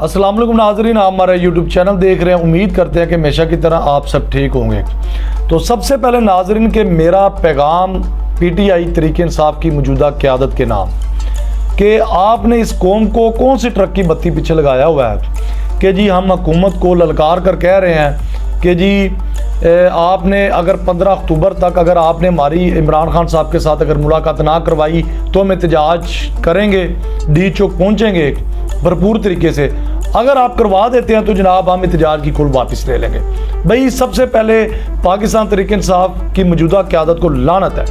अस्सलाम वालेकुम नाज़रीन, आप हमारा यूट्यूब चैनल देख रहे हैं। उम्मीद करते हैं कि हमेशा की तरह आप सब ठीक होंगे। तो सबसे पहले नाज़रीन के मेरा पैगाम पीटीआई तहरीक इंसाफ की मौजूदा क़यादत के नाम कि आपने इस कौम को कौन सी ट्रक की बत्ती पीछे लगाया हुआ है कि जी हम हुकूमत को ललकार कर कह रहे हैं कि जी आपने अगर 15 अक्टूबर तक अगर आपने हमारी इमरान खान साहब के साथ अगर मुलाकात ना करवाई तो हम एहतजाज करेंगे, डी चौक पहुँचेंगे भरपूर तरीके से। अगर आप करवा देते हैं तो जनाब हम एहतजाज की कुल वापस ले लेंगे। भाई सबसे पहले पाकिस्तान तहरीक इंसाफ की मौजूदा क़यादत को लानत है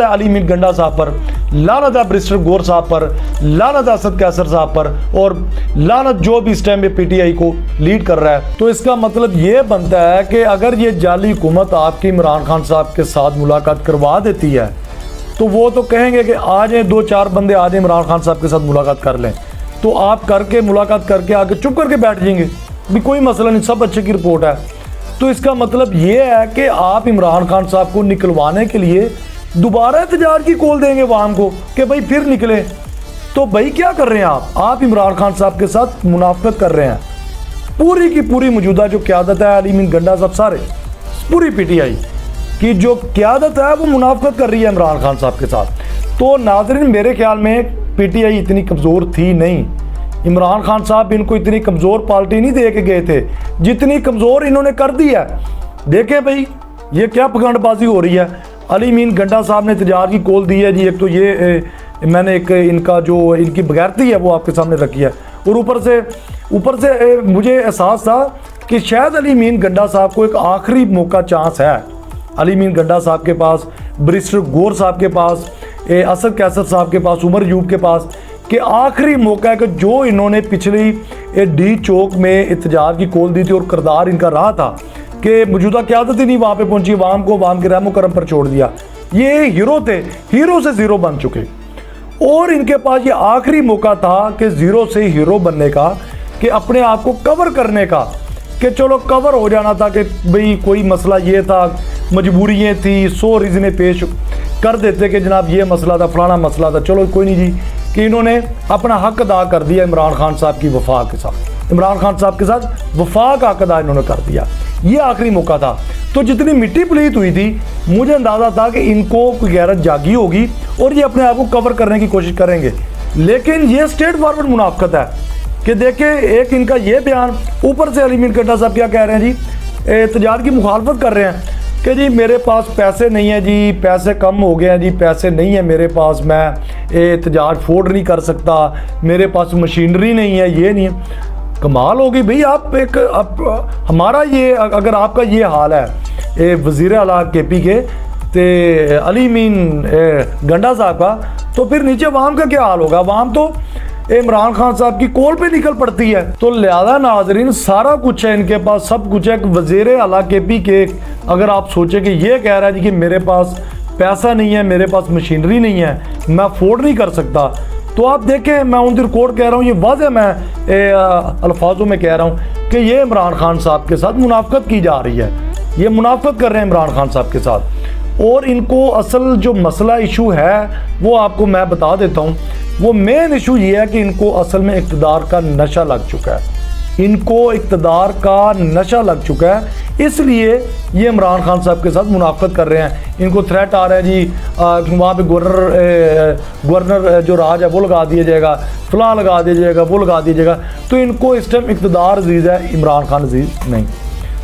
अली मीर गंडा साहब पर, लानत है बैरिस्टर गौर साहब पर, लानत है असद कैसर साहब पर, और लानत जो भी इस टाइम पे पीटीआई को लीड कर रहा है। तो इसका मतलब ये बनता है कि अगर ये जाली हुकूमत आपकी इमरान खान साहब के साथ मुलाकात करवा देती है तो वो तो कहेंगे कि आ जाए 2-4 बंदे आ जाए इमरान खान साहब के साथ मुलाकात कर लें, तो आप करके मुलाकात करके आके चुप करके बैठ जाएंगे भी कोई मसला नहीं, सब अच्छे की रिपोर्ट है। तो इसका मतलब ये है कि आप इमरान खान साहब को निकलवाने के लिए दोबारा एहतजाज की कॉल देंगे वाम को कि भाई फिर निकले। तो भाई क्या कर रहे हैं आप इमरान खान साहब के साथ मुनाफकत कर रहे हैं। पूरी की पूरी मौजूदा जो क़यादत है अली मीर गंडा साहब, सारे पूरी पीटीआई की जो क़यादत है वो मुनाफकत कर रही है इमरान खान साहब के साथ। तो नाज़रीन मेरे ख्याल में पीटीआई इतनी कमज़ोर थी नहीं, इमरान खान साहब इनको इतनी कमज़ोर पार्टी नहीं दे के गए थे जितनी कमज़ोर इन्होंने कर दी है। देखें भाई ये क्या पखंडबाजी हो रही है। अली मीर गंडा साहब ने एहतजाज की कॉल दी है जी, एक तो ये मैंने एक इनका जो इनकी बगैरती है वो आपके सामने रखी है, और ऊपर से मुझे एहसास था कि शायद अली मीर गंडा साहब को एक आखिरी मौका चांस है। अली मीर गंडा साहब के पास, बैरिस्टर गौर साहब के पास, असद कैसर साहब के पास, उमर यूब के पास, कि आखिरी मौका है कि जो इन्होंने पिछली डी चौक में एहतजाज की कॉल दी थी और किरदार इनका रहा था कि मौजूदा क़यादत ही नहीं वहाँ पे पहुंची, वाम के रहमो करम पर छोड़ दिया। ये हीरो थे, हीरो से ज़ीरो बन चुके, और इनके पास ये आखिरी मौका था कि ज़ीरो से हीरो बनने का, कि अपने आप को कवर करने का, कि चलो कवर हो जाना था कि भाई कोई मसला ये था, मजबूरियाँ थी, 100 रीज़नें पेश कर देते कि जनाब ये मसला था, फलाना मसला था, चलो कोई नहीं जी, कि इन्होंने अपना हक अदा कर दिया इमरान खान साहब की वफा के साथ, इमरान खान साहब के साथ वफा का हक अदा इन्होंने कर दिया। ये आखिरी मौका था। तो जितनी मिट्टी पलीत हुई थी मुझे अंदाज़ा था कि इनको कोई गैरत जागी होगी और ये अपने आप को कवर करने की कोशिश करेंगे, लेकिन ये स्ट्रेट फॉरवर्ड मुनाफकत है कि देखें एक इनका ये बयान, ऊपर से अली मीर गंडा साहब क्या कह रहे हैं जी, एहतजाज की मुखालफत कर रहे हैं कि जी मेरे पास पैसे नहीं है जी, पैसे कम हो गए हैं जी, पैसे नहीं है मेरे पास, मैं एहतजाज फोर्ड नहीं कर सकता, मेरे पास मशीनरी नहीं है, ये नहीं है। कमाल होगी भाई, आप हमारा ये अगर आपका ये हाल है वज़ीर आला केपी के ते अली मीर गंडा साहब का, तो फिर नीचे वाम का क्या हाल होगा। वाम तो इमरान खान साहब की कॉल पे निकल पड़ती है। तो लिहाजा नाजरीन सारा कुछ है इनके पास, सब कुछ है। वज़ीर आला केपी के अगर आप सोचें कि ये कह रहा है जी कि मेरे पास पैसा नहीं है, मेरे पास मशीनरी नहीं है, मैं अफोर्ड नहीं कर सकता, तो आप देखें मैं ऑन द रिकॉर्ड कह रहा हूँ, ये वाज़ेह मैं अल्फाजों में कह रहा हूँ कि ये इमरान खान साहब के साथ मुनाफकत की जा रही है, ये मुनाफकत कर रहे हैं इमरान खान साहब के साथ। और इनको असल जो मसला इशू है वो आपको मैं बता देता हूँ। वो मेन इशू ये है कि इनको असल में इक़्तिदार का नशा लग चुका है, इनको इक़्तिदार का नशा लग चुका है, इसलिए ये इमरान खान साहब के साथ मुनाफकत कर रहे हैं। इनको थ्रेट आ रहा है जी वहाँ पे गवर्नर जो राज है वो लगा दिया जाएगा, फलां लगा दिया जाएगा, वो लगा दिया जाएगा। तो इनको इस टाइम इक़्तिदार अजीज़ है, इमरान खान अजीज़ नहीं।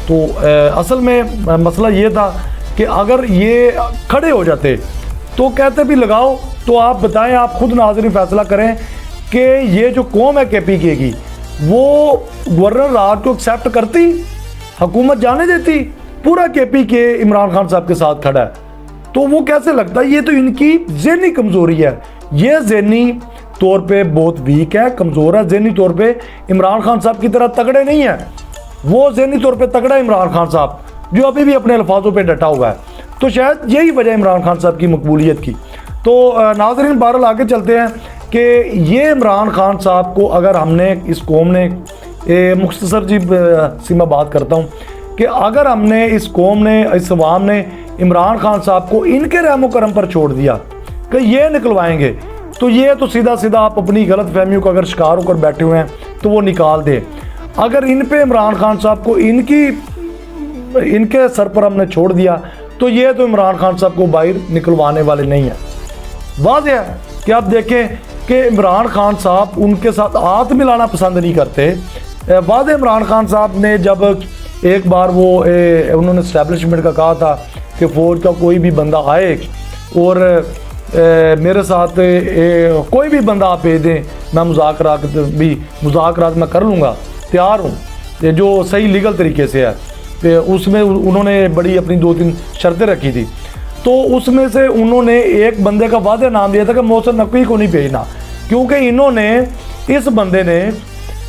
तो असल में मसला ये था कि अगर ये खड़े हो जाते तो कहते भी लगाओ, तो आप बताएं, आप खुद नाज़रीन फैसला करें कि ये जो कौम है केपी की वो गवर्नर राज को एक्सेप्ट करती, हुकूमत जाने देती, पूरा केपी के इमरान खान साहब के साथ खड़ा है, तो वो कैसे लगता है। ये तो इनकी ज़हनी कमज़ोरी है, ये ज़हनी तौर पे बहुत वीक है, कमज़ोर है ज़हनी तौर पे, इमरान खान साहब की तरह तगड़े नहीं है वो, ज़हनी तौर पे तगड़ा है इमरान खान साहब जो अभी भी अपने अल्फाजों पे डटा हुआ है। तो शायद यही वजह इमरान खान साहब की मकबूलियत की। तो नाज़रीन बहरहाल आगे चलते हैं कि ये इमरान खान साहब को अगर हमने इस कौम ने मुख्तसर जी सीमा बात करता हूँ कि अगर हमने इस कौम ने, इस अवाम ने इमरान खान साहब को इनके रहमो करम पर छोड़ दिया कि ये निकलवाएंगे, तो ये तो सीधा सीधा आप अपनी गलत फहमियों का अगर शिकार होकर बैठे हुए हैं तो वो निकाल दें। अगर इन पे इमरान खान साहब को इनके सर पर हमने छोड़ दिया तो ये तो इमरान खान साहब को बाहर निकलवाने वाले नहीं हैं। वाज़ेह है कि आप देखें कि इमरान खान साहब उनके साथ हाथ मिलाना पसंद नहीं करते। वाज़ेह इमरान खान साहब ने जब एक बार उन्होंने इस्टेब्लिशमेंट का कहा था कि फ़ौज का कोई भी बंदा आए और मेरे साथ कोई भी बंदा आप भेज दें, मैं मुज़ाकरात मैं कर लूँगा, तैयार हूँ, ये जो सही लीगल तरीके से है। तो उसमें उन्होंने बड़ी अपनी 2-3 शर्तें रखी थी। तो उसमें से उन्होंने एक बंदे का वादे नाम दिया था कि मोहसिन नकवी को नहीं भेजना, क्योंकि इस बंदे ने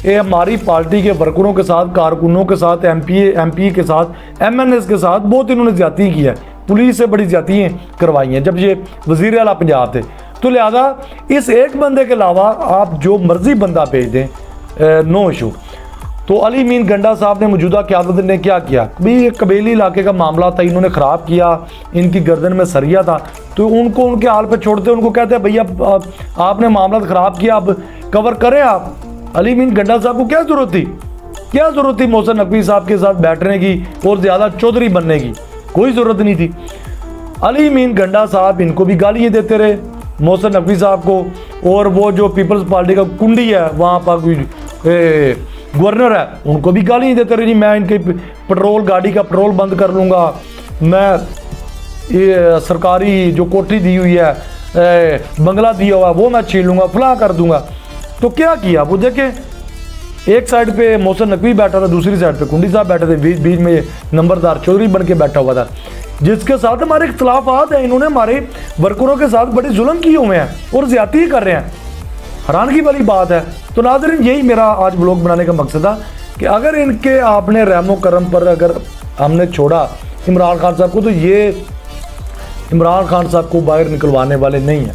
हमारी पार्टी के वर्करों के साथ, कारकुनों के साथ, एमपी के साथ, MNS के साथ बहुत इन्होंने ज्यादती की है, पुलिस से बड़ी ज्यादतियाँ करवाई हैं जब ये वज़ीर आला पंजाब थे। तो लिहाजा इस एक बंदे के अलावा आप जो मर्जी बंदा भेज दें, नो इशू। तो अली मीन गंडा साहब ने मौजूदा क़यादत ने क्या किया, भाई ये कबीली इलाके का मामला था, इन्होंने ख़राब किया, इनकी गर्दन में सरिया था, तो उनको उनके हाल पे छोड़ते, उनको कहते हैं भैया आपने मामला ख़राब किया, अब कवर करें आप। अली मीन गंडा साहब को क्या ज़रूरत थी मोहसिन नकवी साहब के साथ बैठने की और ज़्यादा चौधरी बनने की, कोई ज़रूरत नहीं थी। अली मीन गंडा साहब इनको भी गालियाँ देते रहे, मोहसिन नकवी साहब को, और वो जो पीपल्स पार्टी का कुंडी है वहाँ पर गवर्नर है, उनको भी गाली देते रहे, मैं इनके पेट्रोल गाड़ी का पेट्रोल बंद कर लूँगा, मैं ये सरकारी जो कोठी दी हुई है, बंगला दिया हुआ वो मैं छीन लूँगा, फलां कर दूँगा। तो क्या किया वो देखें, एक साइड पे मोहसिन नकवी बैठा था, दूसरी साइड पे कुंडी साहब बैठे थे, बीच में नंबरदार चौधरी बन के बैठा हुआ था, जिसके साथ हमारे इख्तलाफात हैं। इन्होंने हमारे वर्करों के साथ बड़े जुल्म किए हुए हैं और ज्यादती कर रहे हैं, हैरानगी वाली बात है। तो नाज़रीन यही मेरा आज ब्लॉग बनाने का मकसद था कि अगर इनके आपने रहमो करम पर अगर हमने छोड़ा इमरान खान साहब को, तो ये इमरान खान साहब को बाहर निकलवाने वाले नहीं हैं।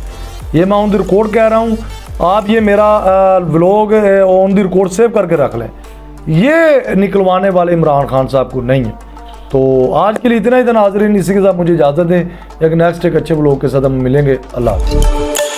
ये मैं ऑन द रिकॉर्ड कह रहा हूँ, आप ये मेरा vlog on the record save करके रख लें, ये निकलवाने वाले इमरान खान साहब को नहीं है। तो आज के लिए इतना ही था नाज़रीन, इसी के साथ मुझे इजाज़त दें। एक नेक्स्ट एक अच्छे व्लॉग के साथ हम मिलेंगे। अल्लाह हाफ़िज़।